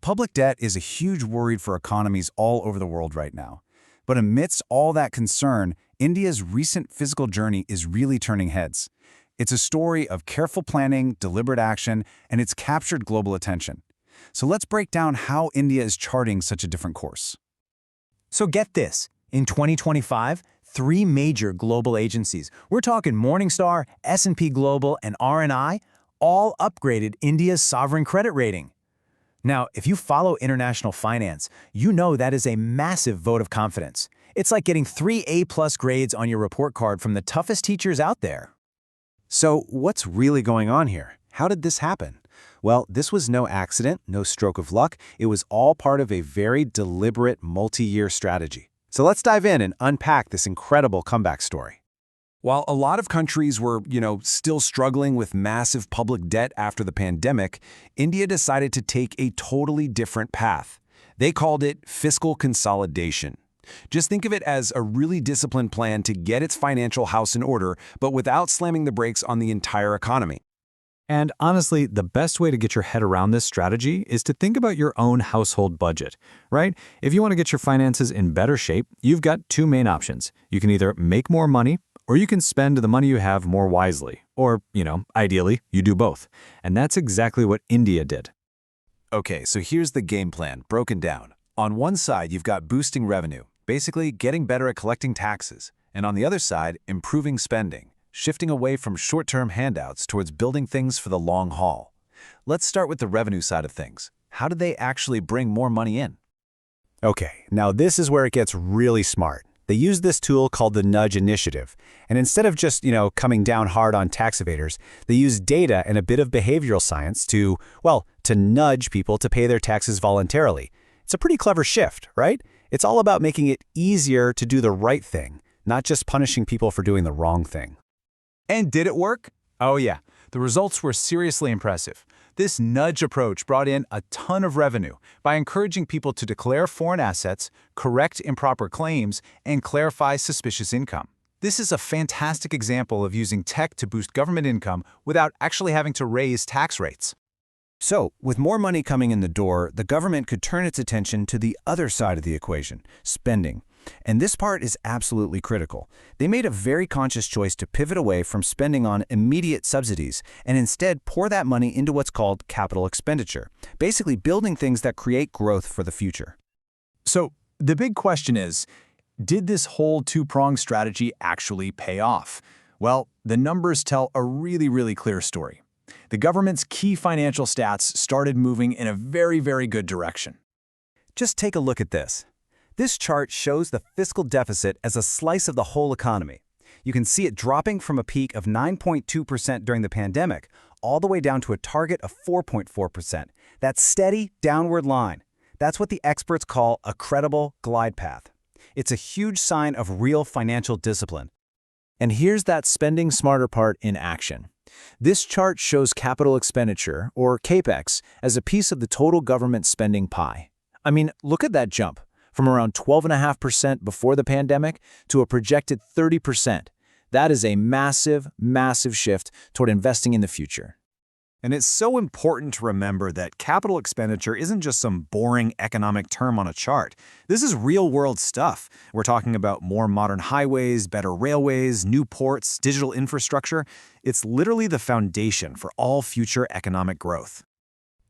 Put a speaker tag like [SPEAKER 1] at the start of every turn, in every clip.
[SPEAKER 1] Public debt is a huge worry for economies all over the world right now. But amidst all that concern, India's recent fiscal journey is really turning heads. It's a story of careful planning, deliberate action, and it's captured global attention. So let's break down how India is charting such a different course.
[SPEAKER 2] So get this, in 2025, three major global agencies, we're talking Morningstar, S&P Global, and R&I, all upgraded India's sovereign credit rating. Now, if you follow international finance, you know that is a massive vote of confidence. It's like getting 3 A+ grades on your report card from the toughest teachers out there.
[SPEAKER 3] So what's really going on here? How did this happen? Well, this was no accident, no stroke of luck. It was all part of a very deliberate multi-year strategy. So let's dive in and unpack this incredible comeback story.
[SPEAKER 1] While a lot of countries were, still struggling with massive public debt after the pandemic, India decided to take a totally different path. They called it fiscal consolidation. Just think of it as a really disciplined plan to get its financial house in order, but without slamming the brakes on the entire economy.
[SPEAKER 4] And honestly, the best way to get your head around this strategy is to think about your own household budget, right? If you want to get your finances in better shape, you've got two main options. You can either make more money, or you can spend the money you have more wisely. Or, ideally, you do both. And that's exactly what India did.
[SPEAKER 3] Okay, so here's the game plan, broken down. On one side, you've got boosting revenue, basically getting better at collecting taxes. And on the other side, improving spending, shifting away from short-term handouts towards building things for the long haul. Let's start with the revenue side of things. How did they actually bring more money in?
[SPEAKER 2] Okay, now this is where it gets really smart. They used this tool called the Nudge Initiative. And instead of just, coming down hard on tax evaders, they used data and a bit of behavioral science to nudge people to pay their taxes voluntarily. It's a pretty clever shift, right? It's all about making it easier to do the right thing, not just punishing people for doing the wrong thing.
[SPEAKER 5] And did it work? Oh yeah, the results were seriously impressive. This nudge approach brought in a ton of revenue by encouraging people to declare foreign assets, correct improper claims, and clarify suspicious income. This is a fantastic example of using tech to boost government income without actually having to raise tax rates.
[SPEAKER 3] So, with more money coming in the door, the government could turn its attention to the other side of the equation, spending. And this part is absolutely critical. They made a very conscious choice to pivot away from spending on immediate subsidies and instead pour that money into what's called capital expenditure, basically building things that create growth for the future.
[SPEAKER 5] So, the big question is, did this whole two-pronged strategy actually pay off? Well, the numbers tell a really clear story. The government's key financial stats started moving in a very good direction.
[SPEAKER 3] Just take a look at this. This chart shows the fiscal deficit as a slice of the whole economy. You can see it dropping from a peak of 9.2% during the pandemic all the way down to a target of 4.4%. That steady downward line. That's what the experts call a credible glide path. It's a huge sign of real financial discipline. And here's that spending smarter part in action. This chart shows capital expenditure, or CAPEX, as a piece of the total government spending pie. I mean, look at that jump. From around 12.5% before the pandemic to a projected 30%. That is a massive shift toward investing in the future.
[SPEAKER 6] And it's so important to remember that capital expenditure isn't just some boring economic term on a chart. This is real-world stuff. We're talking about more modern highways, better railways, new ports, digital infrastructure. It's literally the foundation for all future economic growth.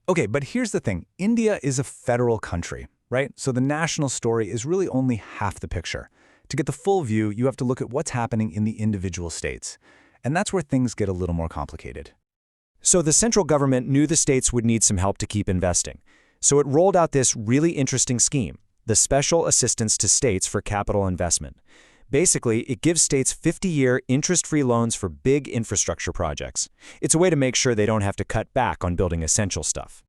[SPEAKER 5] Okay, but here's the thing. India is a federal country, right? So the national story is really only half the picture. To get the full view, you have to look at what's happening in the individual states. And that's where things get a little more complicated.
[SPEAKER 2] So the central government knew the states would need some help to keep investing. So it rolled out this really interesting scheme, the Special Assistance to States for Capital Investment. Basically, it gives states 50-year interest-free loans for big infrastructure projects. It's a way to make sure they don't have to cut back on building essential stuff.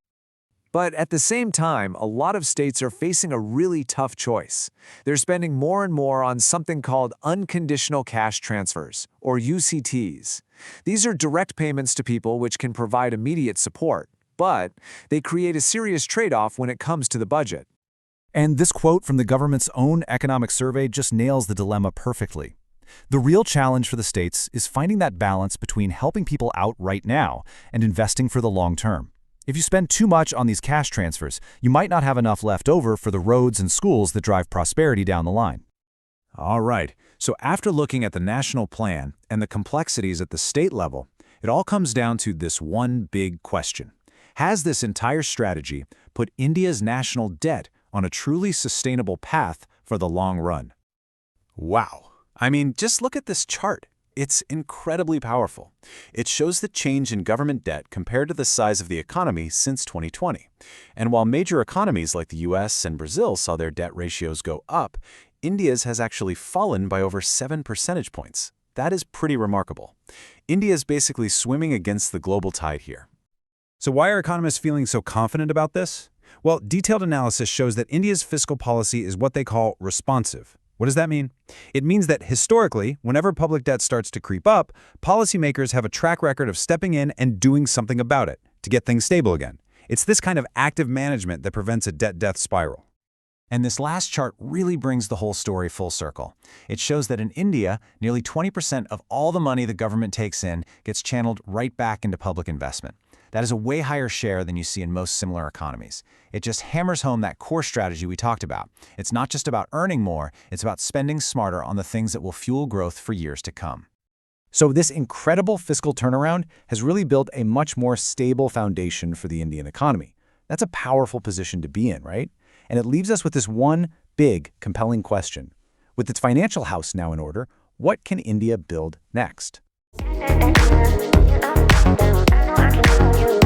[SPEAKER 7] But at the same time, a lot of states are facing a really tough choice. They're spending more and more on something called unconditional cash transfers, or UCTs. These are direct payments to people which can provide immediate support, but they create a serious trade-off when it comes to the budget.
[SPEAKER 1] And this quote from the government's own economic survey just nails the dilemma perfectly. The real challenge for the states is finding that balance between helping people out right now and investing for the long term.
[SPEAKER 2] If you spend too much on these cash transfers, you might not have enough left over for the roads and schools that drive prosperity down the line.
[SPEAKER 6] All right, so after looking at the national plan and the complexities at the state level, it all comes down to this one big question. Has this entire strategy put India's national debt on a truly sustainable path for the long run?
[SPEAKER 5] Wow. I mean, just look at this chart. It's incredibly powerful. It shows the change in government debt compared to the size of the economy since 2020. And while major economies like the US and Brazil saw their debt ratios go up, India's has actually fallen by over 7 percentage points. That is pretty remarkable. India is basically swimming against the global tide here.
[SPEAKER 1] So why are economists feeling so confident about this? Well, detailed analysis shows that India's fiscal policy is what they call responsive. What does that mean? It means that historically, whenever public debt starts to creep up, policymakers have a track record of stepping in and doing something about it to get things stable again. It's this kind of active management that prevents a debt-death spiral.
[SPEAKER 3] And this last chart really brings the whole story full circle. It shows that in India, nearly 20% of all the money the government takes in gets channeled right back into public investment. That is a way higher share than you see in most similar economies. It just hammers home that core strategy we talked about. It's not just about earning more, it's about spending smarter on the things that will fuel growth for years to come.
[SPEAKER 2] So this incredible fiscal turnaround has really built a much more stable foundation for the Indian economy. That's a powerful position to be in, right? And it leaves us with this one big, compelling question. With its financial house now in order, what can India build next?
[SPEAKER 8] I know I can tell you.